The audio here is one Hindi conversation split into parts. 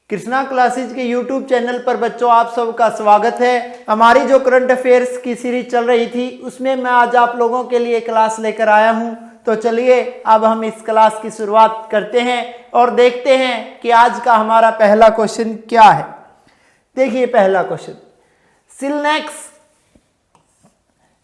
कृष्णा क्लासेज के यूट्यूब चैनल पर बच्चों आप सबका स्वागत है। हमारी जो करंट अफेयर्स की सीरीज चल रही थी उसमें मैं आज आप लोगों के लिए क्लास लेकर आया हूं। तो चलिए अब हम इस क्लास की शुरुआत करते हैं और देखते हैं कि आज का हमारा पहला क्वेश्चन क्या है। देखिए पहला क्वेश्चन, सिलनेक्स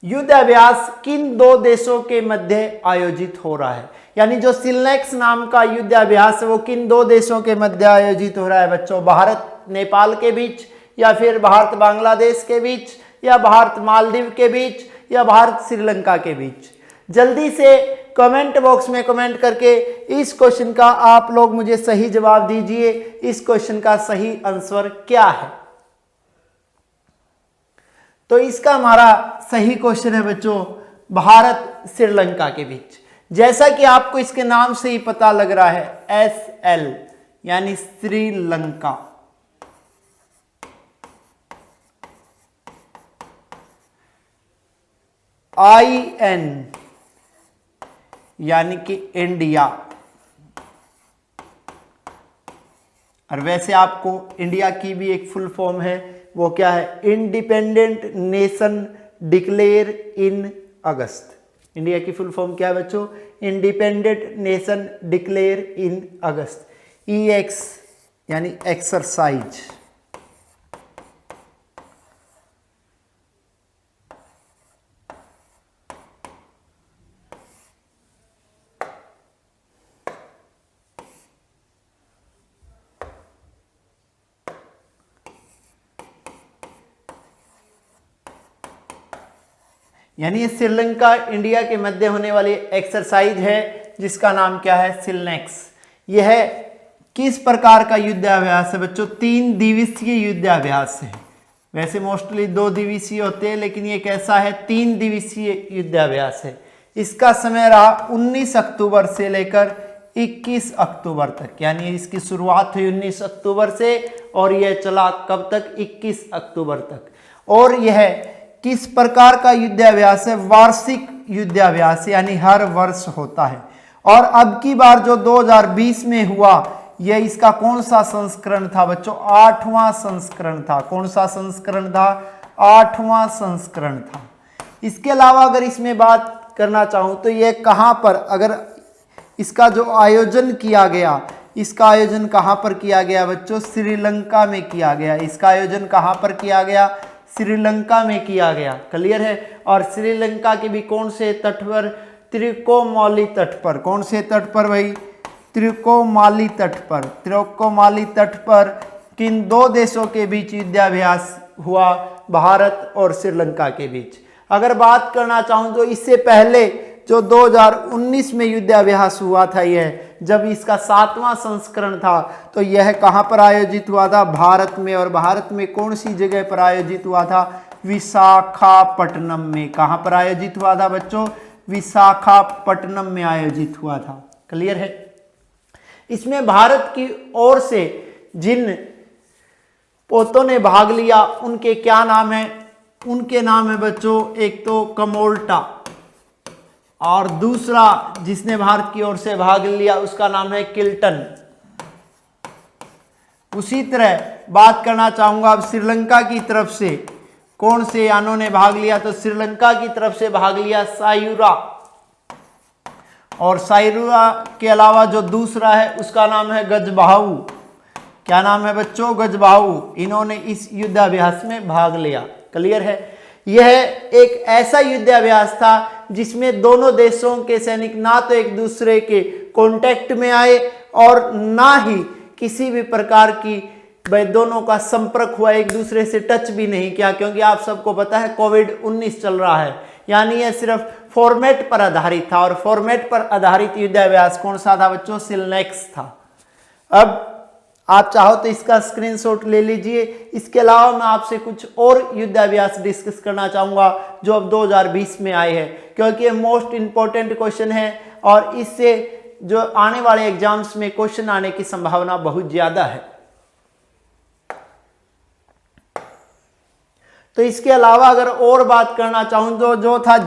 युद्ध अभ्यास किन दो देशों के मध्य आयोजित हो रहा है। यानी जो सिलनेक्स नाम का युद्ध अभ्यास है वो किन दो देशों के मध्य आयोजित हो रहा है बच्चों, भारत नेपाल के बीच या फिर भारत बांग्लादेश के बीच या भारत मालदीव के बीच या भारत श्रीलंका के बीच। जल्दी से कमेंट बॉक्स में कमेंट करके इस क्वेश्चन का आप लोग मुझे सही जवाब दीजिए। इस क्वेश्चन का सही आंसर क्या है। तो इसका हमारा सही क्वेश्चन है बच्चों भारत श्रीलंका के बीच। जैसा कि आपको इसके नाम से ही पता लग रहा है SL यानी श्रीलंका, IN यानी कि इंडिया। और वैसे आपको इंडिया की भी एक फुल फॉर्म है, वो क्या है, independent nation declare in August. India की फुल फॉर्म क्या है बच्चों, independent nation declare in August. EX यानी एक्सरसाइज। यानी ये श्रीलंका इंडिया के मध्य होने वाली एक्सरसाइज है जिसका नाम क्या है, सिलनेक्स। यह है किस प्रकार का युद्धाभ्यास है बच्चों, 3 दिवसीय युद्धाभ्यास है। वैसे मोस्टली 2 दिवसीय होते हैं लेकिन ये कैसा है, 3 दिवसीय युद्धाभ्यास है। इसका समय रहा 19 अक्टूबर से लेकर 21 अक्टूबर तक। यानी इसकी शुरुआत हुई 19 अक्टूबर से और यह चला कब तक, 21 अक्टूबर तक। और यह किस प्रकार का युद्धाभ्यास है, वार्षिक युद्धाभ्यास यानी हर वर्ष होता है। और अब की बार जो 2020 में हुआ यह इसका कौन सा संस्करण था बच्चों, 8वां संस्करण था। कौन सा संस्करण था, 8वां संस्करण था। इसके अलावा अगर इसमें बात करना चाहूं तो यह कहां पर, अगर इसका जो आयोजन किया गया, इसका आयोजन कहां पर किया गया बच्चों, श्रीलंका में किया गया। इसका आयोजन कहां पर किया गया, श्रीलंका में किया गया। क्लियर है। और श्रीलंका के भी कौन से तट पर, त्रिकोमाली तट पर। कौन से तट पर भाई, त्रिकोमाली तट पर। त्रिकोमाली तट पर किन 2 देशों के बीच युद्धाभ्यास हुआ, भारत और श्रीलंका के बीच। अगर बात करना चाहूं तो इससे पहले जो 2019 में युद्धाभ्यास हुआ था, यह जब इसका 7वां संस्करण था, तो यह कहां पर आयोजित हुआ था, भारत में। और भारत में कौन सी जगह पर आयोजित हुआ था, विशाखापट्टनम में। कहां पर आयोजित हुआ था बच्चों, विशाखापट्टनम में आयोजित हुआ था। क्लियर है। इसमें भारत की ओर से जिन पोतों ने भाग लिया उनके क्या नाम है, उनके नाम है बच्चों, एक तो कमोल्टा और दूसरा जिसने भारत की ओर से भाग लिया उसका नाम है किल्टन। उसी तरह बात करना चाहूंगा अब श्रीलंका की तरफ से कौन से यानों ने भाग लिया, तो श्रीलंका की तरफ से भाग लिया सायुरा। और सायुरा के अलावा जो दूसरा है उसका नाम है गजबाहु। क्या नाम है बच्चों, गजबाहु। इन्होंने इस युद्धाभ्यास में भाग लिया। क्लियर है। यह एक ऐसा युद्धाभ्यास था जिसमें दोनों देशों के सैनिक ना तो एक दूसरे के कांटेक्ट में आए और ना ही किसी भी प्रकार की दोनों का संपर्क हुआ, एक दूसरे से टच भी नहीं किया, क्योंकि आप सबको पता है कोविड-19 चल रहा है। यानी यह सिर्फ फॉर्मेट पर आधारित था। और फॉर्मेट पर आधारित युद्धाभ्यास कौन सा था बच्चों, सिलनेक्स था। अब आप चाहो तो इसका स्क्रीनशॉट ले लीजिए। इसके अलावा मैं आपसे कुछ और युद्धाभ्यास डिस्कस करना चाहूंगा जो अब 2020 में आए हैं, क्योंकि ये मोस्ट इंपॉर्टेंट क्वेश्चन है और इससे जो आने वाले एग्जाम्स में क्वेश्चन आने की संभावना बहुत ज्यादा है। तो इसके अलावा अगर और बात करना चाहूं तो जो था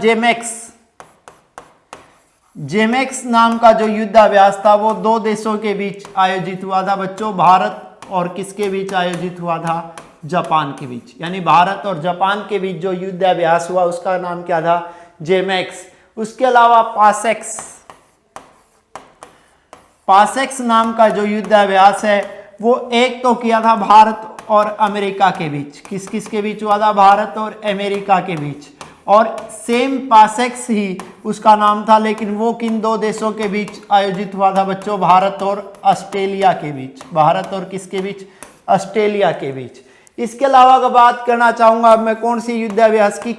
जेमेक्स नाम का जो युद्धाभ्यास था वो 2 देशों के बीच आयोजित हुआ था बच्चों, भारत और किसके बीच आयोजित हुआ था? जापान के बीच। यानी भारत और जापान के बीच जो युद्धाभ्यास हुआ उसका नाम क्या था? जेमैक्स। उसके अलावा पासेक्स नाम का जो युद्धाभ्यास है वो एक तो किया था भारत और अमेरिका के बीच। किस किस के बीच हुआ था? भारत और अमेरिका के बीच। और सेम पासेक्स ही उसका नाम था, लेकिन वो किन दो देशों के बीच आयोजित हुआ था बच्चों? भारत और ऑस्ट्रेलिया के बीच। भारत और किसके बीच? ऑस्ट्रेलिया के बीच। इसके अलावा अगर बात करना चाहूंगा मैं कौन सी युद्धाभ्यास की?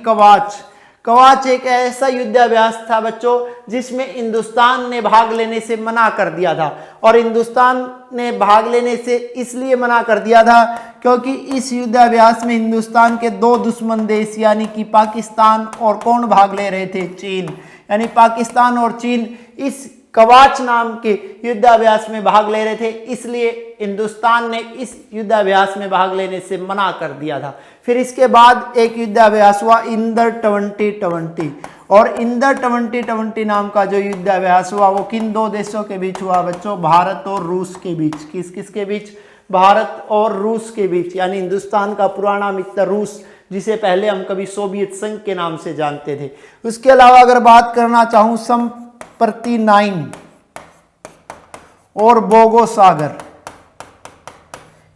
कवाच एक ऐसा युद्धाभ्यास था बच्चों जिसमें हिंदुस्तान ने भाग लेने से मना कर दिया था। और हिंदुस्तान ने भाग लेने से इसलिए मना कर दिया था क्योंकि इस युद्धाभ्यास में हिंदुस्तान के दो दुश्मन देश यानी कि पाकिस्तान और कौन भाग ले रहे थे? चीन। यानी पाकिस्तान और चीन इस कवाच नाम के युद्धाभ्यास में भाग ले रहे थे, इसलिए हिंदुस्तान ने इस युद्धाभ्यास में भाग लेने से मना कर दिया था। फिर इसके बाद एक युद्धाभ्यास हुआ इंदर 2020, और इंदर 2020 नाम का जो युद्धाभ्यास हुआ वो किन दो देशों के बीच हुआ बच्चों? भारत और रूस के बीच। किस किस के बीच? भारत और रूस के बीच। यानी हिंदुस्तान का पुराना मित्र रूस, जिसे पहले हम कभी सोवियत संघ के नाम से जानते थे। उसके अलावा अगर बात करना चाहूं संप्रति 9 और बोगो सागर,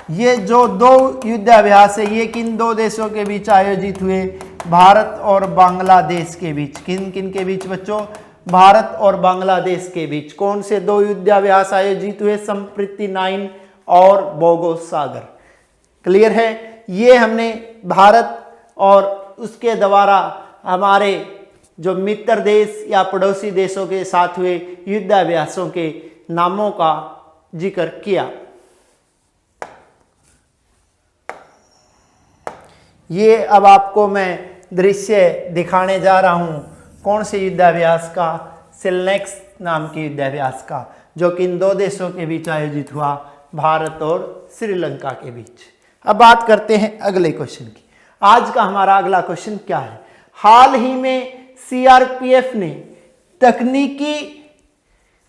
ये जो दो युद्धाभ्यास है ये किन दो देशों के बीच आयोजित हुए? भारत और बांग्लादेश के बीच। किन किन के बीच बच्चों? भारत और बांग्लादेश के बीच। कौन से दो युद्धाभ्यास आयोजित हुए? संप्रति 9 और बोगो सागर। क्लियर है? ये हमने भारत और उसके द्वारा हमारे जो मित्र देश या पड़ोसी देशों के साथ हुए युद्धाभ्यासों के नामों का जिक्र किया। ये अब आपको मैं दृश्य दिखाने जा रहा हूं कौन से युद्धाभ्यास का? सिलनेक्स नाम के युद्धाभ्यास का, जो कि इन दो देशों के बीच आयोजित हुआ, भारत और श्रीलंका के बीच। अब बात करते हैं अगले क्वेश्चन की। आज का हमारा अगला क्वेश्चन क्या है? हाल ही में सीआरपीएफ ने तकनीकी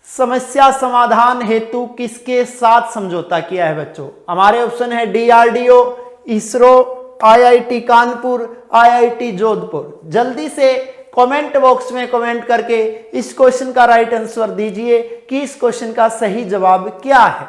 समस्या समाधान हेतु किसके साथ समझौता किया है बच्चों? हमारे ऑप्शन है DRDO, ISRO, IIT Kanpur, IIT Jodhpur. जल्दी से कमेंट बॉक्स में कमेंट करके इस क्वेश्चन का राइट आंसर दीजिए कि इस क्वेश्चन का सही जवाब क्या है।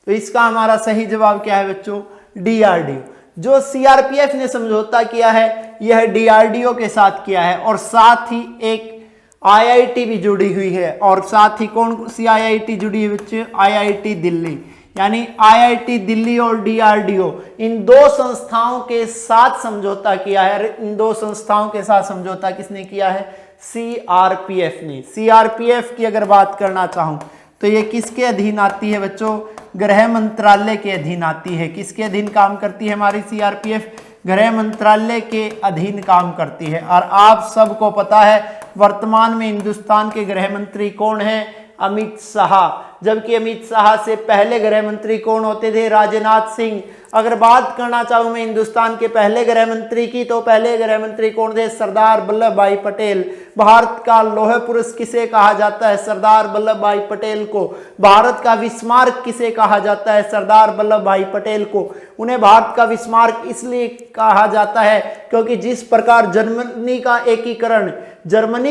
तो इसका हमारा सही जवाब क्या है बच्चों? डीआरडीओ। जो सीआरपीएफ ने समझौता किया है यह डीआरडीओ के साथ किया है, और साथ ही एक आईआईटी भी जुड़ी हुई है। और साथ ही कौन सी आईआईटी जुड़ी है बच्चे? आईआईटी दिल्ली। यानी आईआईटी दिल्ली और डीआरडीओ इन दो संस्थाओं के साथ समझौता किया है। इन दो संस्थाओं के साथ समझौता किसने किया है? सीआरपीएफ ने। सीआरपीएफ की अगर बात करना चाहूं तो ये किसके अधीन आती है बच्चों? गृह मंत्रालय के अधीन आती है। किसके अधीन काम करती है हमारी सीआरपीएफ? गृह मंत्रालय के अधीन काम करती है। और आप सबको पता है वर्तमान में हिंदुस्तान के गृह मंत्री कौन है? अमित शाह। जबकि अमित शाह से पहले गृह मंत्री कौन होते थे? राजनाथ सिंह। अगर बात करना चाहूं मैं हिंदुस्तान के पहले गृह मंत्री की, तो पहले गृह मंत्री कौन थे? सरदार वल्लभ भाई पटेल। भारत का लौह पुरुष किसे कहा जाता है? सरदार वल्लभ भाई पटेल को। भारत का विस्मारक किसे कहा जाता है? सरदार वल्लभ भाई पटेल को। उन्हें भारत का विस्मारक इसलिए कहा जाता है क्योंकि जिस प्रकार जर्मनी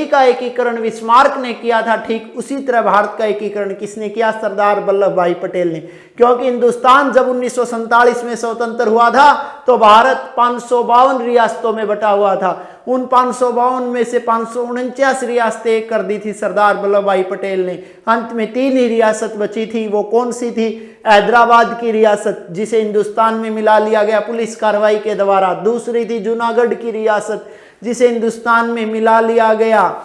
का एकीकरण विस्मारक ने किया था, ठीक उसी तरह भारत का एकीकरण किसने किया? सरदार वल्लभ भाई पटेल ने। क्योंकि हिंदुस्तान जब 1947 में स्वतंत्र हुआ था तो भारत 552 रियासतों में बटा हुआ था। उन 552 में से 549 रियासतें कर दी थी सरदार वल्लभ भाई पटेल ने। अंत में 3 ही रियासत बची थी। वो कौन सी थी? हैदराबाद की रियासत, जिसे हिंदुस्तान में मिला लिया गया पुलिस कार्रवाई के द्वारा। दूसरी थी जूनागढ़ की रियासत, जिसे हिंदुस्तान में मिला लिया गया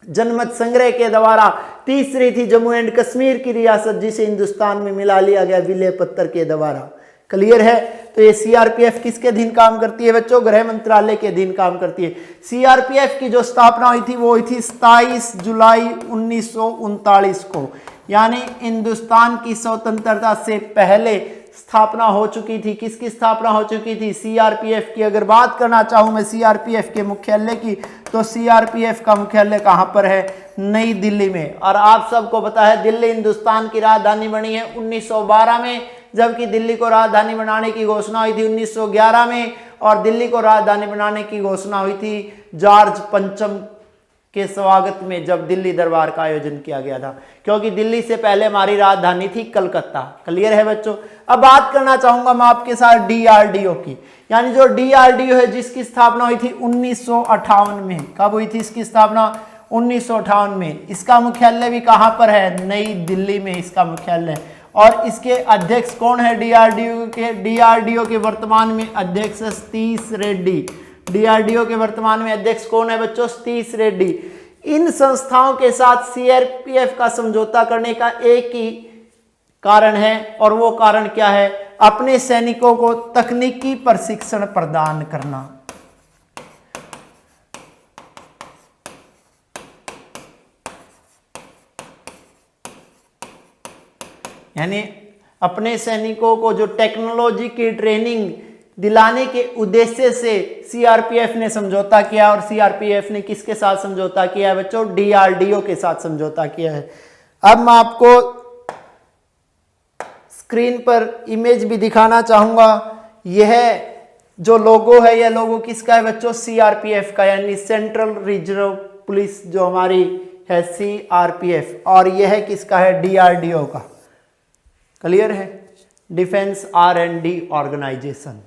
जनमत संग्रह के द्वारा। तीसरी थी जम्मू एंड कश्मीर की रियासत, जिसे हिंदुस्तान में मिला लिया गया विलय पत्र के द्वारा। क्लियर है? तो ये सीआरपीएफ किसके अधीन काम करती है बच्चों? गृह मंत्रालय के अधीन काम करती है। सीआरपीएफ की जो स्थापना हुई थी वो हुई थी 27 जुलाई 1939 को। यानी हिंदुस्तान की स्वतंत्रता से पहले स्थापना हो चुकी थी। किसकी स्थापना हो चुकी थी? सीआरपीएफ की। अगर बात करना चाहूं मैं सीआरपीएफ के मुख्यालय की, तो सीआरपीएफ का मुख्यालय कहां पर है? नई दिल्ली में। और आप सबको पता है दिल्ली हिंदुस्तान की राजधानी बनी है 1912 में, जबकि दिल्ली को राजधानी बनाने की घोषणा हुई थी 1911 में, और दिल्ली को राजधानी बनाने की घोषणा हुई थी जॉर्ज पंचम के स्वागत में, जब दिल्ली दरबार का आयोजन किया गया था, क्योंकि दिल्ली से पहले हमारी राजधानी थी कलकत्ता। क्लियर है बच्चों? अब बात करना चाहूंगा मैं आपके साथ डीआरडीओ की, यानी जो डीआरडीओ है जिसकी स्थापना हुई थी 1958 में। कब हुई थी इसकी स्थापना? 1958 में। इसका मुख्यालय भी कहां पर है? नई दिल्ली में इसका मुख्यालय। और इसके अध्यक्ष कौन है डीआरडीओ के? डीआरडीओ के वर्तमान में अध्यक्ष सतीश रेड्डी। डीआरडीओ के वर्तमान में अध्यक्ष कौन है बच्चों? सतीश रेड्डी। इन संस्थाओं के साथ सीआरपीएफ का समझौता करने का एक ही कारण है, और वो कारण क्या है? अपने सैनिकों को तकनीकी प्रशिक्षण प्रदान करना। यानी अपने सैनिकों को जो टेक्नोलॉजी की ट्रेनिंग दिलाने के उद्देश्य से सीआरपीएफ ने समझौता किया। और सीआरपीएफ ने किसके साथ समझौता किया है बच्चों? डीआरडीओ के साथ समझौता किया है। अब मैं आपको स्क्रीन पर इमेज भी दिखाना चाहूंगा। यह जो लोगो है, यह लोगो किसका है बच्चों? सीआरपीएफ का, यानी सेंट्रल रिजर्व पुलिस जो हमारी है सीआरपीएफ। और यह किसका है? डीआरडीओ का। क्लियर है? Defence R&D organisation.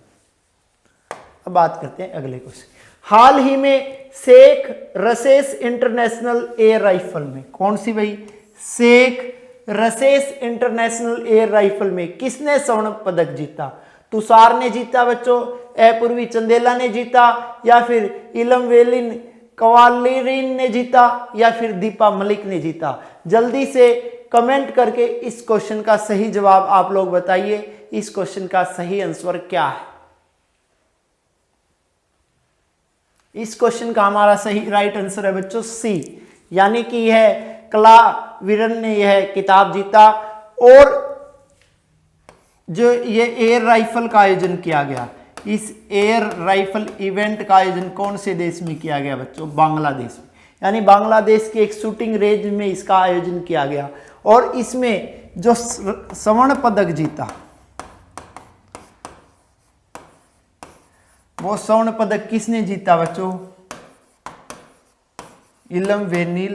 अब बात करते हैं अगले क्वेश्चन। हाल ही में Sheikh Russel international air rifle में, कौन सी भाई? Sheikh Russel international air rifle में किसने स्वर्ण पदक जीता? तुषार ने जीता बच्चों, अपूर्वी चंदेला ने जीता, या फिर इलमवेलिन कवालीरिन ने जीता, या फिर दीपा मलिक ने जीता? जल्दी से कमेंट करके इस क्वेश्चन का सही जवाब आप लोग बताइए। इस क्वेश्चन का सही आंसर क्या है? इस क्वेश्चन का हमारा सही राइट आंसर है बच्चों सी, यानी कि यह कलावीरन ने यह किताब जीता। और जो ये एयर राइफल का आयोजन किया गया, इस एयर राइफल इवेंट का आयोजन कौन से देश में किया गया बच्चों? बांग्लादेश में। यानी बांग्लादेश के एक शूटिंग रेंज में इसका आयोजन किया गया। और इसमें जो स्वर्ण पदक जीता, वो स्वर्ण पदक किसने जीता बच्चों? इलमवेनिल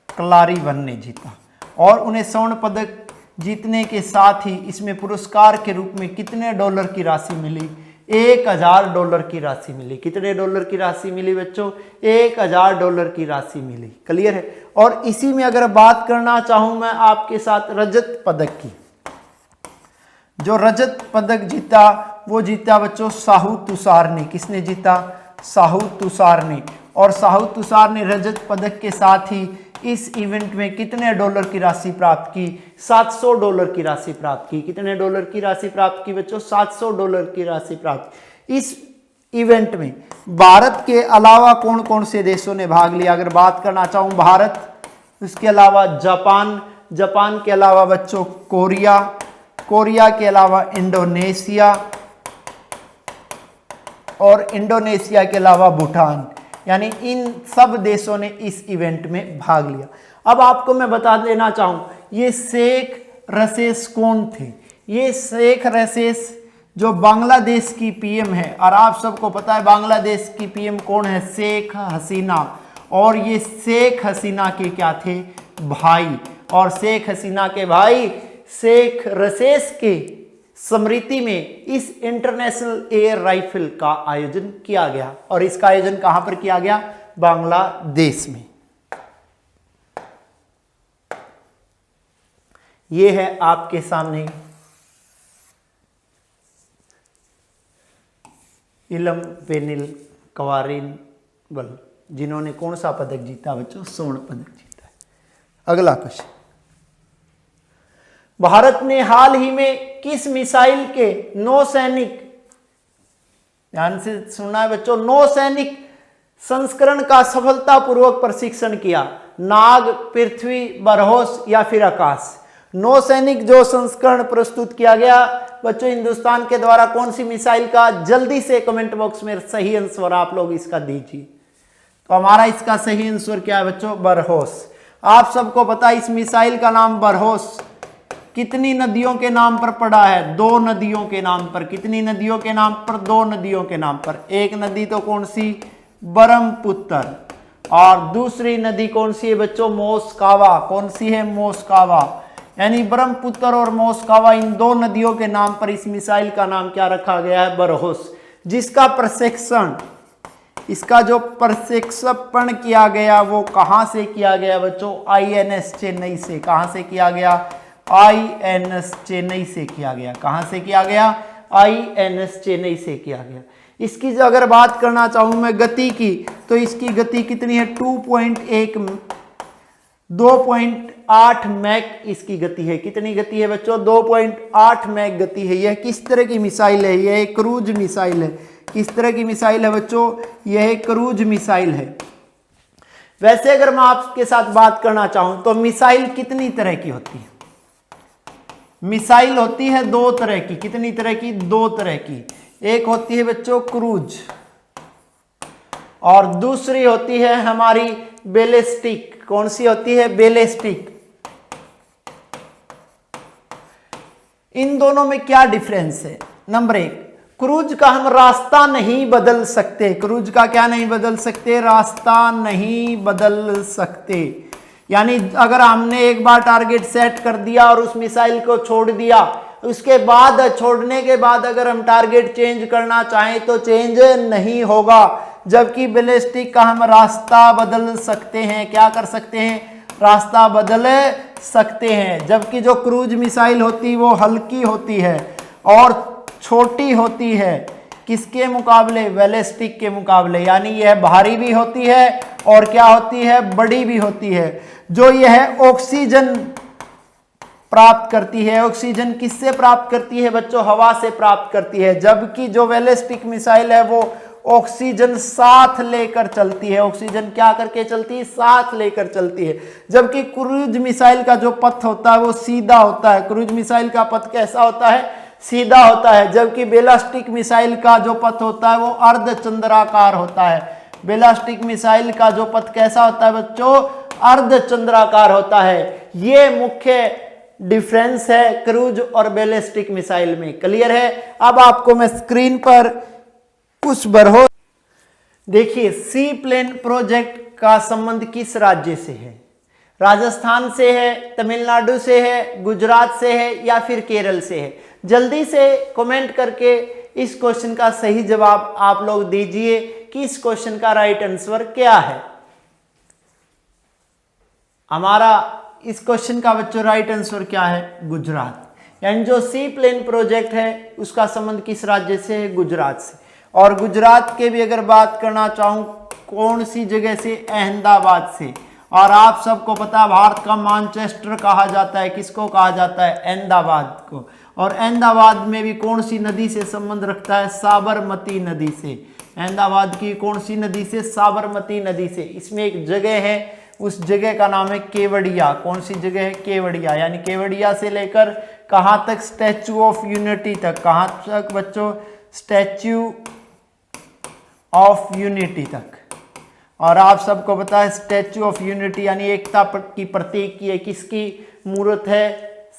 कलारीवन ने जीता। और उन्हें स्वर्ण पदक जीतने के साथ ही इसमें पुरस्कार के रूप में कितने डॉलर की राशि मिली? $1000 की राशि मिली। कितने डॉलर की राशि मिली बच्चों? $1000 की राशि मिली। क्लियर है? और इसी में अगर बात करना चाहूं मैं आपके साथ रजत पदक की, जो रजत पदक जीता वो जीता बच्चों साहू तुषार ने। किसने जीता? साहू तुषार ने। और साहू तुषार ने रजत पदक के साथ ही इस इवेंट में कितने डॉलर की राशि प्राप्त की? $700 की राशि प्राप्त की। कितने डॉलर की राशि प्राप्त की बच्चों? $700 की राशि प्राप्त। इस इवेंट में भारत के अलावा कौन कौन से देशों ने भाग लिया? अगर बात करना चाहूं भारत, उसके अलावा जापान, जापान के अलावा बच्चों कोरिया, कोरिया के अलावा इंडोनेशिया, और इंडोनेशिया के अलावा भूटान। यानी इन सब देशों ने इस इवेंट में भाग लिया। अब आपको मैं बता देना चाहूं, ये शेख रसेस कौन थे? ये शेख रसेस जो बांग्लादेश की पीएम है, और आप सबको पता है बांग्लादेश की पीएम कौन है? शेख हसीना। और ये शेख हसीना के क्या थे? भाई। और शेख हसीना के भाई शेख रसेस के स्मृति में इस इंटरनेशनल एयर राइफल का आयोजन किया गया। और इसका आयोजन कहां पर किया गया? बांग्लादेश में। यह है आपके सामने इलमवेनिल कलारीवन, जिन्होंने कौन सा पदक जीता बच्चों? स्वर्ण पदक जीता है। अगला क्वेश्चन, भारत ने हाल ही में किस मिसाइल के नौसैनिक, ध्यान से सुनना है बच्चों, नौसैनिक संस्करण का सफलतापूर्वक प्रशिक्षण किया? नाग, पृथ्वी, बरहोस या फिर आकाश? नौसैनिक जो संस्करण प्रस्तुत किया गया बच्चों हिंदुस्तान के द्वारा कौन सी मिसाइल का, जल्दी से कमेंट बॉक्स में सही आंसर आप लोग इसका दीजिए। तो हमारा इसका सही आंसर क्या है बच्चों, बरहोस। आप सबको पता है इस मिसाइल का नाम बरहोस कितनी नदियों के नाम पर पड़ा है, 2 नदियों के नाम पर। कितनी नदियों के नाम पर, 2 नदियों के नाम पर। एक नदी तो कौन सी, ब्रह्मपुत्र, और दूसरी नदी कौन सी है बच्चों, मोस्कावा। कौन सी है, मोस्कावा। यानी ब्रह्मपुत्र और मोस्कावा, इन 2 नदियों के नाम पर इस मिसाइल का नाम क्या रखा गया है, बरहोस। जिसका प्रशिक्षण, इसका जो प्रशिक्षण किया गया वो कहां से किया गया बच्चों, INS चेन्नई से। कहां से किया गया, INS चेन्नई से किया गया। कहां से किया गया, INS चेन्नई से किया गया। इसकी अगर बात करना चाहूं मैं गति की, तो इसकी गति कितनी है, 2.8 मैक इसकी गति है। कितनी गति है बच्चों, 2.8 मैक गति है। यह किस तरह की मिसाइल है, यह एक क्रूज मिसाइल है। किस तरह की मिसाइल है बच्चों, यह एक क्रूज मिसाइल है। वैसे अगर मैं आपके साथ बात करना चाहूं तो मिसाइल कितनी तरह की होती है, मिसाइल होती है 2 तरह की। कितनी तरह की, 2 तरह की। एक होती है बच्चों क्रूज और दूसरी होती है हमारी बैलिस्टिक। कौन सी होती है, बैलिस्टिक। इन दोनों में क्या डिफरेंस है, नंबर 1, क्रूज का हम रास्ता नहीं बदल सकते। क्रूज का क्या नहीं बदल सकते, रास्ता नहीं बदल सकते। यानी अगर हमने एक बार टारगेट सेट कर दिया और उस मिसाइल को छोड़ दिया, उसके बाद छोड़ने के बाद अगर हम टारगेट चेंज करना चाहें तो चेंज नहीं होगा। जबकि बैलिस्टिक का हम रास्ता बदल सकते हैं। क्या कर सकते हैं, रास्ता बदल सकते हैं। जबकि जो क्रूज मिसाइल होती है वो हल्की होती है और छोटी होती है। किसके मुकाबले, बैलिस्टिक के मुकाबले। यानी यह भारी भी होती है और क्या होती है, बड़ी भी होती है। जो यह ऑक्सीजन प्राप्त करती है, ऑक्सीजन किससे प्राप्त करती है बच्चों, हवा से प्राप्त करती है। जबकि जो बैलिस्टिक मिसाइल है वो ऑक्सीजन साथ लेकर चलती है। ऑक्सीजन क्या करके चलती है, साथ लेकर चलती है। जबकि क्रूज मिसाइल का जो पथ होता है वो सीधा होता है। क्रूज मिसाइल का पथ कैसा होता है, सीधा होता है। जबकि बैलिस्टिक मिसाइल का जो पथ होता है वो अर्धचंद्राकार होता है। बैलिस्टिक मिसाइल का जो पथ कैसा होता है बच्चों, अर्धचंद्राकार होता है। ये मुख्य डिफरेंस है क्रूज और बैलिस्टिक मिसाइल में। क्लियर है। अब आपको मैं स्क्रीन पर कुछ बरहोस देखिए, सी प्लेन प्रोजेक्ट का संबंध किस राज्य से है, राजस्थान से है, तमिलनाडु से है, गुजरात से है या फिर केरल से है। जल्दी से कमेंट करके इस क्वेश्चन का सही जवाब आप लोग दीजिए कि इस क्वेश्चन का राइट आंसर क्या है। हमारा इस क्वेश्चन का बच्चों राइट आंसर क्या है, गुजरात। यानी जो सी प्लेन प्रोजेक्ट है उसका संबंध किस राज्य से है, गुजरात से। और गुजरात के भी अगर बात करना चाहूं कौन सी जगह से, अहमदाबाद से। और आप सबको पता है भारत का मैनचेस्टर कहा जाता है, किसको कहा जाता है, अहमदाबाद को। और अहमदाबाद में भी कौन सी नदी से संबंध रखता है, साबरमती नदी से। अहमदाबाद की कौन सी नदी से, साबरमती नदी से। इसमें एक जगह है, उस जगह का नाम है केवड़िया। कौन सी जगह है, केवड़िया। यानी केवड़िया से लेकर कहां तक, स्टैच्यू ऑफ यूनिटी तक। कहां तक बच्चों, स्टैच्यू ऑफ यूनिटी तक। और आप सबको पता है स्टैच्यू ऑफ यूनिटी यानी एकता की प्रतीक की है, किसकी मूर्त है,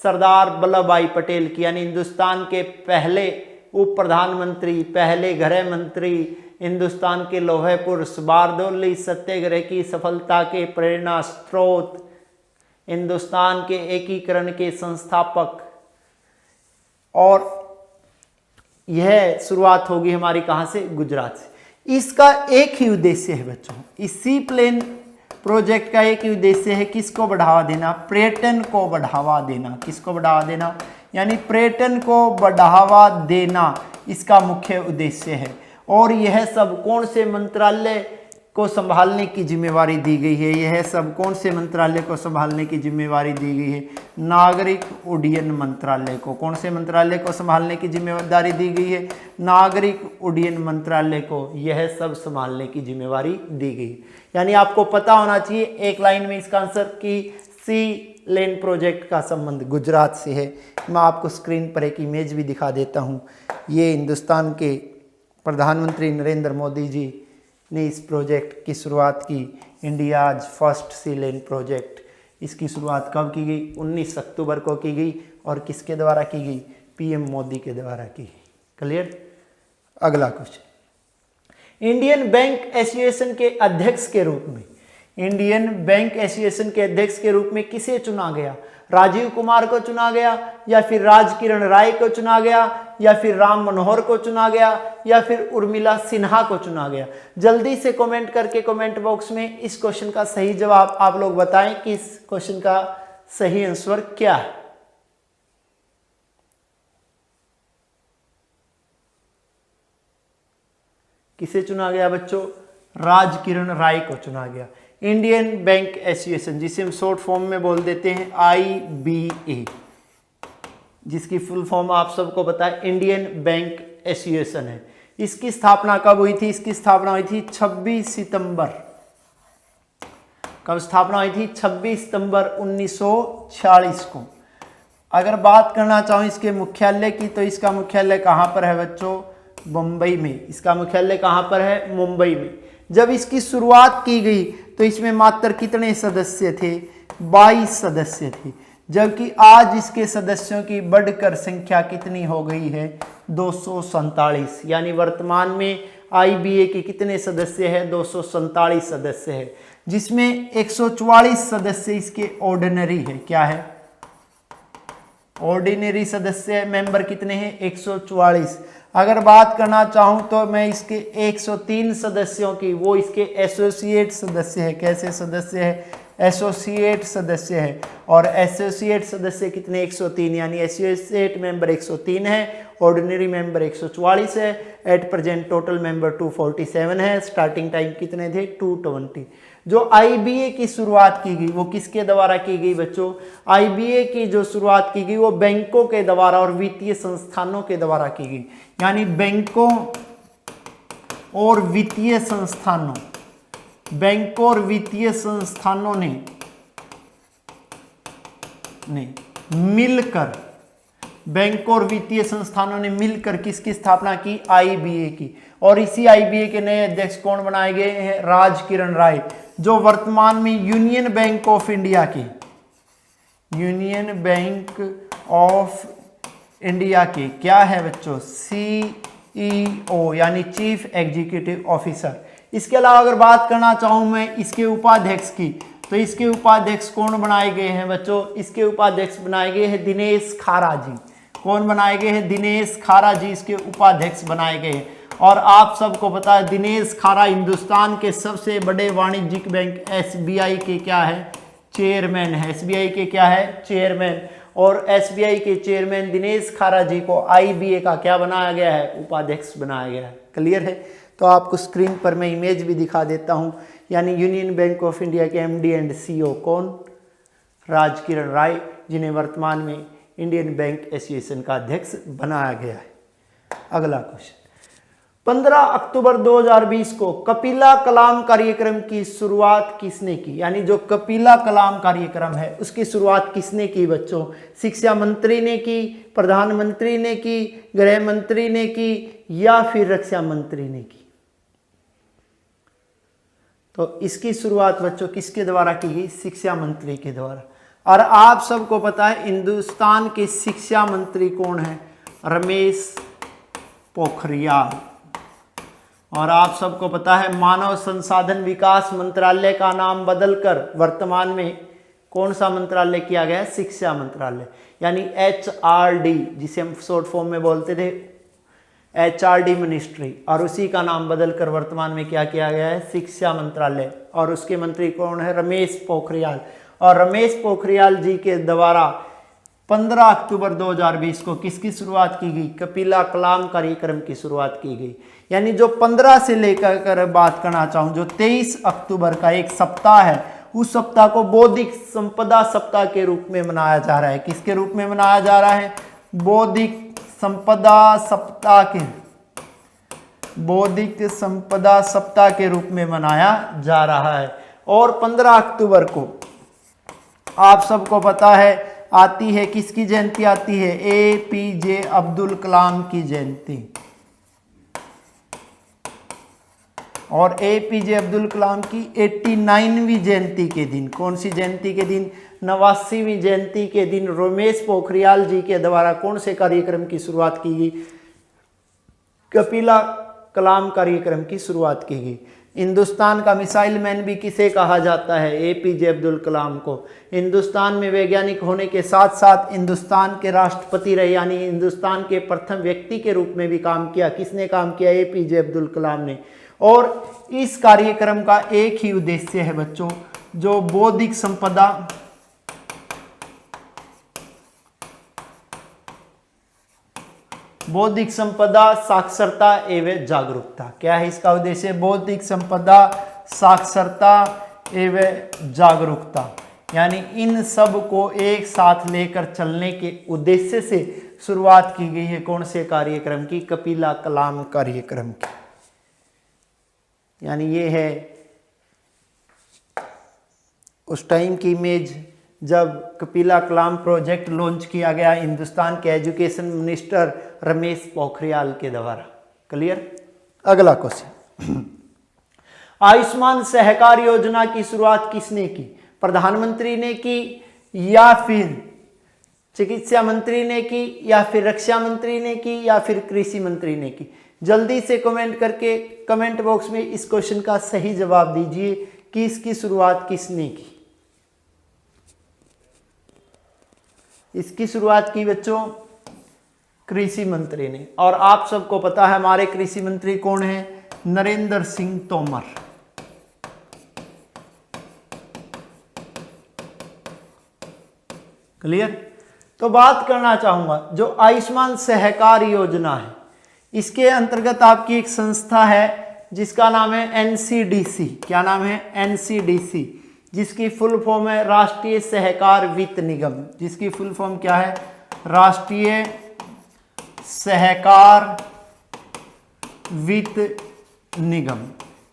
सरदार वल्लभ भाई पटेल की। यानी हिंदुस्तान के पहले उप प्रधानमंत्री, पहले गृह मंत्री, हिंदुस्तान के लौह पुरुष, बारदोली सत्याग्रह की सफलता के प्रेरणा स्रोत, हिंदुस्तान के एकीकरण के संस्थापक। और यह शुरुआत होगी हमारी कहां से, गुजरात से। इसका एक ही उद्देश्य है बच्चों, इस सी प्लेन प्रोजेक्ट का एक ही उद्देश्य है, किसको बढ़ावा देना, पर्यटन को बढ़ावा देना। किसको बढ़ावा देना, यानी पर्यटन को बढ़ावा देना इसका मुख्य उद्देश्य है। और यह सब कौन से मंत्रालय को संभालने की जिम्मेवारी दी गई है, यह सब कौन से मंत्रालय को संभालने की जिम्मेवारी दी गई है, नागरिक उड्डयन मंत्रालय को। कौन से मंत्रालय को संभालने की जिम्मेदारी दी गई है, नागरिक उड्डयन मंत्रालय को यह सब संभालने की जिम्मेवारी दी गई। यानी आपको पता होना चाहिए एक लाइन में इसका आंसर कि सी लेन प्रोजेक्ट का संबंध गुजरात से है। मैं आपको स्क्रीन पर एक इमेज भी दिखा देता हूँ। ये हिंदुस्तान के प्रधानमंत्री नरेंद्र मोदी जी ने इस प्रोजेक्ट की शुरुआत की, इंडियाज फर्स्ट सी लेन प्रोजेक्ट। इसकी शुरुआत कब की गई? 19 अक्टूबर को की गई। और किसके द्वारा की गई? पीएम मोदी के द्वारा की गई। क्लियर? अगला क्वेश्चन, इंडियन बैंक एसोसिएशन के अध्यक्ष के रूप में, इंडियन बैंक एसोसिएशन के अध्यक्ष के रूप में किसे चुना गया? राजीव कुमार को चुना गया, या फिर राजकिरण राय को चुना गया, या फिर राम मनोहर को चुना गया, या फिर उर्मिला सिन्हा को चुना गया? जल्दी से कमेंट करके कमेंट बॉक्स में इस क्वेश्चन का सही जवाब आप लोग बताएं कि इस क्वेश्चन का सही आंसर क्या है। किसे चुना गया बच्चों? राजकिरण राय को चुना गया। इंडियन बैंक एसोसिएशन, जिसे हम शॉर्ट फॉर्म में बोल देते हैं IBA, जिसकी फुल फॉर्म आप सबको पता है इंडियन बैंक एसोसिएशन है। इसकी स्थापना कब हुई थी? इसकी स्थापना हुई थी 26 सितंबर। कब स्थापना हुई थी? 26 सितंबर 1946 को। अगर बात करना चाहूँ इसके मुख्यालय की, तो इसका मुख्यालय कहाँ पर है बच्चों? मुंबई में। इसका मुख्यालय कहाँ पर है? मुंबई में। जब इसकी शुरुआत की गई तो इसमें मात्र कितने सदस्य थे? 22 सदस्य थे, जबकि आज इसके सदस्यों की बढ़कर संख्या कितनी हो गई है? 247। यानी वर्तमान में IBA के कितने सदस्य हैं? 247 सदस्य है, जिसमें 144 सदस्य इसके ऑर्डिनरी है। क्या है? ऑर्डिनरी सदस्य मेंबर कितने हैं? 144। अगर बात करना चाहूं तो मैं इसके 103 सदस्यों की, वो इसके एसोसिएट सदस्य है। कैसे सदस्य है? एसोसिएट सदस्य है। और एसोसिएट सदस्य कितने? 103। यानी एसोसिएट मेंबर 103 है, ऑर्डिनरी मेंबर 144 है। एट प्रेजेंट टोटल मेंबर 247 है। स्टार्टिंग टाइम कितने थे? 220। जो IBA की शुरुआत की गई वो किसके द्वारा की गई बच्चों? IBA की जो शुरुआत की गई वो बैंकों के द्वारा और वित्तीय संस्थानों के द्वारा की गई। यानी बैंकों और वित्तीय संस्थानों, बैंकों और वित्तीय संस्थानों ने मिलकर, बैंकों और वित्तीय संस्थानों ने मिलकर किसकी स्थापना की? IBA की। और इसी IBA के नए अध्यक्ष कौन बनाए गए हैं? राजकिरण राय, जो वर्तमान में यूनियन बैंक ऑफ इंडिया के, यूनियन बैंक ऑफ इंडिया के क्या है बच्चों? CEO, यानी चीफ एग्जीक्यूटिव ऑफिसर। इसके अलावा अगर बात करना चाहूं मैं इसके उपाध्यक्ष की, तो इसके उपाध्यक्ष कौन बनाए गए हैं बच्चों? इसके उपाध्यक्ष बनाए गए हैं दिनेश खारा जी। कौन बनाए गए हैं? दिनेश खारा जी इसके उपाध्यक्ष बनाए गए हैं। और आप सबको पता है दिनेश खारा हिंदुस्तान के सबसे बड़े वाणिज्यिक बैंक SBI के क्या है? चेयरमैन है। SBI के क्या है? चेयरमैन। और SBI के चेयरमैन दिनेश खारा जी को IBA का क्या बनाया गया है? उपाध्यक्ष बनाया गया है। क्लियर है? तो आपको स्क्रीन पर मैं इमेज भी दिखा देता हूं। यानी यूनियन बैंक ऑफ इंडिया के MD एंड CEO कौन? राजकिरण राय, जिन्हें वर्तमान में इंडियन बैंक एसोसिएशन का अध्यक्ष बनाया गया है। अगला क्वेश्चन, 15 अक्टूबर 2020 को कपिला कलाम कार्यक्रम की शुरुआत किसने की? यानी जो कपिला कलाम कार्यक्रम है उसकी शुरुआत किसने की बच्चों? शिक्षा मंत्री ने की, प्रधानमंत्री ने की, गृह मंत्री ने की, या फिर रक्षा मंत्री ने की? तो इसकी शुरुआत बच्चों किसके द्वारा की गई? शिक्षा मंत्री के द्वारा। और आप सबको पता है हिंदुस्तान के शिक्षा मंत्री कौन है? रमेश पोखरियाल। और आप सबको पता है मानव संसाधन विकास मंत्रालय का नाम बदलकर वर्तमान में कौन सा मंत्रालय किया गया है? शिक्षा मंत्रालय। यानी HRD, जिसे हम शॉर्ट फॉर्म में बोलते थे HRD मिनिस्ट्री, और उसी का नाम बदलकर वर्तमान में क्या किया गया है? शिक्षा मंत्रालय। और उसके मंत्री कौन है? रमेश पोखरियाल। और रमेश पोखरियाल जी के द्वारा 15 अक्टूबर 2020 को किसकी शुरुआत की गई? कपिला कलाम कार्यक्रम की शुरुआत की गई। यानी जो 15 से लेकर बात करना चाहूँ, जो 23 अक्टूबर का एक सप्ताह है, उस सप्ताह को बौद्धिक संपदा सप्ताह के रूप में मनाया जा रहा है। किसके रूप में मनाया जा रहा है? बौद्धिक संपदा सप्ताह के, बौद्धिक संपदा सप्ताह के रूप में मनाया जा रहा है। और 15 अक्टूबर को आप सबको पता है आती है, किसकी जयंती आती है? APJ अब्दुल कलाम की जयंती। और APJ अब्दुल कलाम की 89वीं जयंती के दिन, कौन सी जयंती के दिन? 89वीं जयंती के दिन रमेश पोखरियाल जी के द्वारा कौन से कार्यक्रम की शुरुआत की गई? कपिला कलाम कार्यक्रम की शुरुआत की गई। हिंदुस्तान का मिसाइल मैन भी किसे कहा जाता है? APJ अब्दुल कलाम को। हिंदुस्तान में वैज्ञानिक होने के साथ साथ हिंदुस्तान के राष्ट्रपति रहे, यानी हिंदुस्तान के प्रथम व्यक्ति के रूप में भी काम किया। किसने काम किया? APJ अब्दुल कलाम ने। और इस कार्यक्रम का एक ही उद्देश्य है बच्चों, जो बौद्धिक संपदा साक्षरता एवं जागरूकता। क्या है इसका उद्देश्य? बौद्धिक संपदा साक्षरता एवं जागरूकता, यानी इन सब को एक साथ लेकर चलने के उद्देश्य से शुरुआत की गई है। कौन से कार्यक्रम की? कपिला कलाम कार्यक्रम की। यानी ये है उस टाइम की इमेज जब कपिला कलाम प्रोजेक्ट लॉन्च किया गया हिंदुस्तान के एजुकेशन मिनिस्टर रमेश पोखरियाल के द्वारा। क्लियर? अगला क्वेश्चन, आयुष्मान सहकार योजना की शुरुआत किसने की? प्रधानमंत्री ने की, या फिर चिकित्सा मंत्री ने की, या फिर रक्षा मंत्री ने की, या फिर कृषि मंत्री ने की? जल्दी से कमेंट करके कमेंट बॉक्स में इस क्वेश्चन का सही जवाब दीजिए कि इसकी शुरुआत किसने की। इसकी शुरुआत की बच्चों कृषि मंत्री ने। और आप सबको पता है हमारे कृषि मंत्री कौन है? नरेंद्र सिंह तोमर। क्लियर? तो बात करना चाहूंगा जो आयुष्मान सहकार योजना है, इसके अंतर्गत आपकी एक संस्था है जिसका नाम है NCDC। क्या नाम है? NCDC, जिसकी फुल फॉर्म है राष्ट्रीय सहकार वित्त निगम। जिसकी फुल फॉर्म क्या है? राष्ट्रीय सहकार वित्त निगम।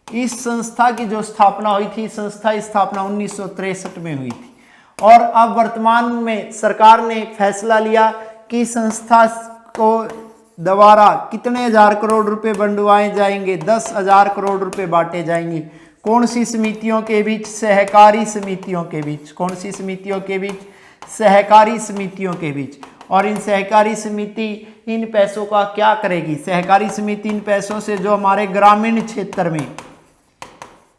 इस संस्था की जो स्थापना हुई थी, संस्था स्थापना 1963 में हुई थी। और अब वर्तमान में सरकार ने फैसला लिया कि संस्था को द्वारा कितने हजार करोड़ रुपए बंटवाए जाएंगे? 10,000 करोड़ रुपए बांटे जाएंगे। कौन सी समितियों के बीच? सहकारी समितियों के बीच। कौन सी समितियों के बीच? सहकारी समितियों के बीच। और इन सहकारी समिति इन पैसों का क्या करेगी? सहकारी समिति इन पैसों से जो हमारे ग्रामीण क्षेत्र में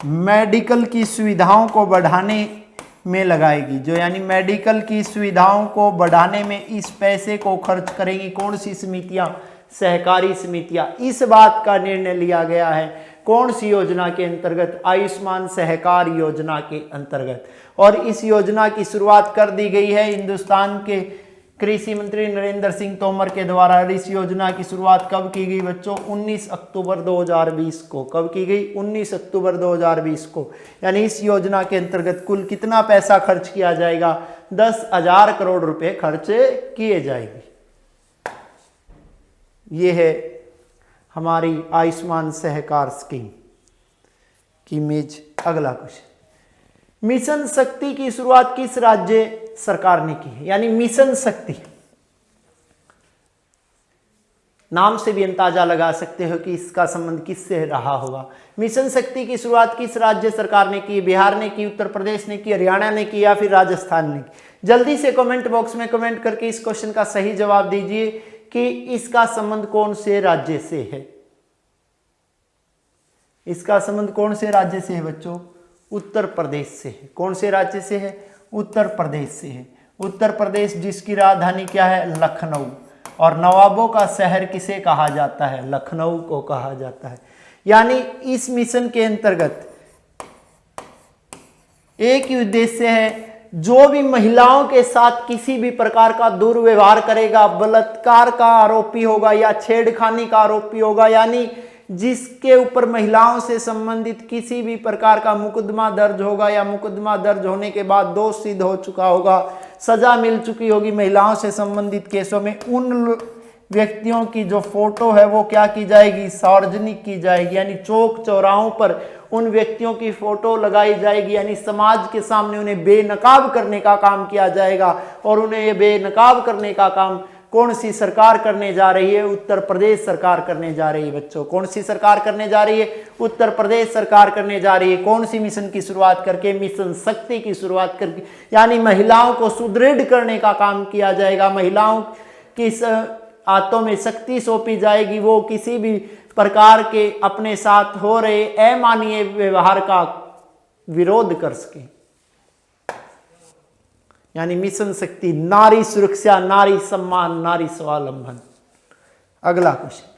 मेडिकल की सुविधाओं को बढ़ाने में लगाएगी, जो यानी मेडिकल की सुविधाओं को बढ़ाने में इस पैसे को खर्च करेंगी। कौन सी समितियां? सहकारी समितियां। इस बात का निर्णय लिया गया है कौन सी योजना के अंतर्गत? आयुष्मान सहकार योजना के अंतर्गत। और इस योजना की शुरुआत कर दी गई है हिंदुस्तान के कृषि मंत्री नरेंद्र सिंह तोमर के द्वारा। इस योजना की शुरुआत कब की गई बच्चों? 19 अक्टूबर 2020 को। कब की गई? 19 अक्टूबर 2020 को। यानी इस योजना के अंतर्गत कुल कितना पैसा खर्च किया जाएगा? 10,000 करोड़ रुपए खर्च किए जाएंगे। ये है हमारी आयुष्मान सहकार स्कीम की इमेज। अगला क्वेश्चन, मिशन शक्ति की शुरुआत किस राज्य सरकार ने की है? यानी मिशन शक्ति, नाम से भी अंदाजा लगा सकते हो कि इसका संबंध किससे रहा होगा। मिशन शक्ति की शुरुआत किस राज्य सरकार ने की? बिहार ने की, उत्तर प्रदेश ने की, हरियाणा ने की, या फिर राजस्थान ने की? जल्दी से कमेंट बॉक्स में कमेंट करके इस क्वेश्चन का सही जवाब दीजिए कि इसका संबंध कौन से राज्य से है। इसका संबंध कौन से राज्य से है बच्चों? उत्तर प्रदेश से है। कौन से राज्य से है? उत्तर प्रदेश से है। उत्तर प्रदेश जिसकी राजधानी क्या है? लखनऊ। और नवाबों का शहर किसे कहा जाता है? लखनऊ को कहा जाता है। यानी इस मिशन के अंतर्गत एक ही उद्देश्य है, जो भी महिलाओं के साथ किसी भी प्रकार का दुर्व्यवहार करेगा, बलात्कार का आरोपी होगा या छेड़खानी का आरोपी होगा, यानी जिसके ऊपर महिलाओं से संबंधित किसी भी प्रकार का मुकदमा दर्ज होगा या मुकदमा दर्ज होने के बाद दोष सिद्ध हो चुका होगा, सजा मिल चुकी होगी महिलाओं से संबंधित केसों में, उन व्यक्तियों की जो फोटो है वो क्या की जाएगी? सार्वजनिक की जाएगी। यानी चौक चौराहों पर उन व्यक्तियों की फोटो लगाई जाएगी, यानी समाज के सामने उन्हें बेनकाब करने का काम किया जाएगा। और उन्हें ये बेनकाब करने का काम कौन सी सरकार करने जा रही है? उत्तर प्रदेश सरकार करने जा रही है बच्चों। कौन सी सरकार करने जा रही है? उत्तर प्रदेश सरकार करने जा रही है। कौन सी मिशन की शुरुआत करके? मिशन शक्ति की शुरुआत करके, यानी महिलाओं को सुदृढ़ करने का काम किया जाएगा। महिलाओं की हाथों में शक्ति सौंपी जाएगी, वो किसी भी प्रकार के अपने साथ हो रहे अमानवीय व्यवहार का विरोध कर सके, यानी मिशन शक्ति, नारी सुरक्षा, नारी सम्मान, नारी स्वावलंबन। अगला क्वेश्चन,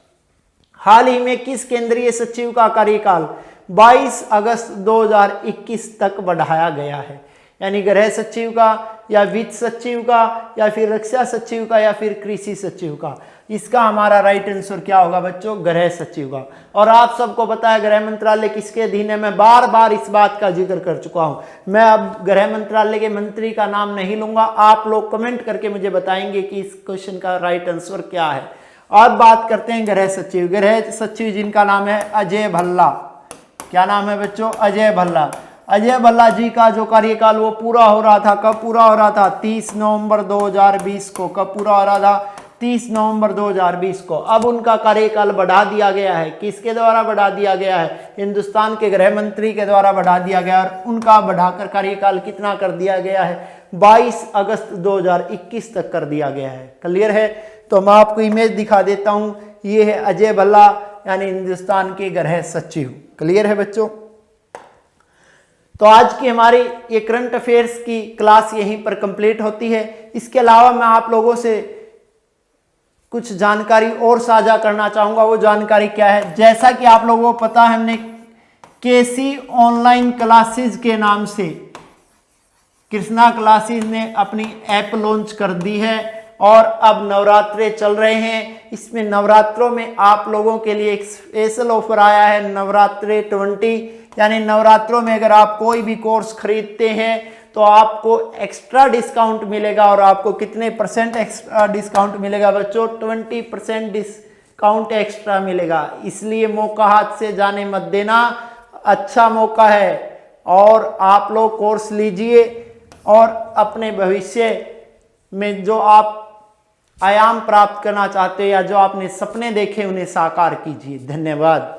हाल ही में किस केंद्रीय सचिव का कार्यकाल 22 अगस्त 2021 तक बढ़ाया गया है? यानी गृह सचिव का, या वित्त सचिव का, या फिर रक्षा सचिव का, या फिर कृषि सचिव का? इसका हमारा राइट आंसर क्या होगा बच्चों? गृह सचिव का। और आप सबको पता है गृह मंत्रालय किसके अधीन है, मैं बार बार इस बात का जिक्र कर चुका हूं। मैं अब गृह मंत्रालय के मंत्री का नाम नहीं लूंगा, आप लोग कमेंट करके मुझे बताएंगे कि इस क्वेश्चन का राइट आंसर क्या है। अब बात करते हैं गृह सचिव। गृह सचिव जिनका नाम है अजय भल्ला। क्या नाम है बच्चों? अजय भल्ला। अजय भल्ला जी का जो कार्यकाल वो पूरा हो रहा था, कब पूरा हो रहा था? 30 नवंबर 2020 को। कब पूरा हो रहा था? 30 नवंबर 2020 को। अब उनका कार्यकाल बढ़ा दिया गया है। किसके द्वारा बढ़ा दिया गया है? हिंदुस्तान के गृह मंत्री के द्वारा बढ़ा दिया गया, और उनका बढ़ाकर कार्यकाल कितना कर दिया गया है? 22 अगस्त 2021 तक कर दिया गया है। क्लियर है? तो मैं आपको इमेज दिखा देता हूं, ये है अजय भल्ला, यानी हिंदुस्तान के गृह सचिव। क्लियर है बच्चों? तो आज की हमारी ये करंट अफेयर्स की क्लास यहीं पर कंप्लीट होती है। इसके अलावा मैं आप लोगों से कुछ जानकारी और साझा करना चाहूंगा। वो जानकारी क्या है? जैसा कि आप लोगों को पता है, हमने केसी ऑनलाइन क्लासेस के नाम से कृष्णा क्लासेस ने अपनी ऐप लॉन्च कर दी है, और अब नवरात्रे चल रहे हैं। इसमें नवरात्रों में आप लोगों के लिए एक स्पेशल ऑफर आया है, नवरात्रे 20, यानी नवरात्रों में अगर आप कोई भी कोर्स खरीदते हैं तो आपको एक्स्ट्रा डिस्काउंट मिलेगा। और आपको कितने परसेंट एक्स्ट्रा डिस्काउंट मिलेगा बच्चों? 20% डिस्काउंट एक्स्ट्रा मिलेगा। इसलिए मौका हाथ से जाने मत देना, अच्छा मौका है। और आप लोग कोर्स लीजिए और अपने भविष्य में जो आप आयाम प्राप्त करना चाहते हो, या जो आपने सपने देखे, उन्हें साकार कीजिए। धन्यवाद।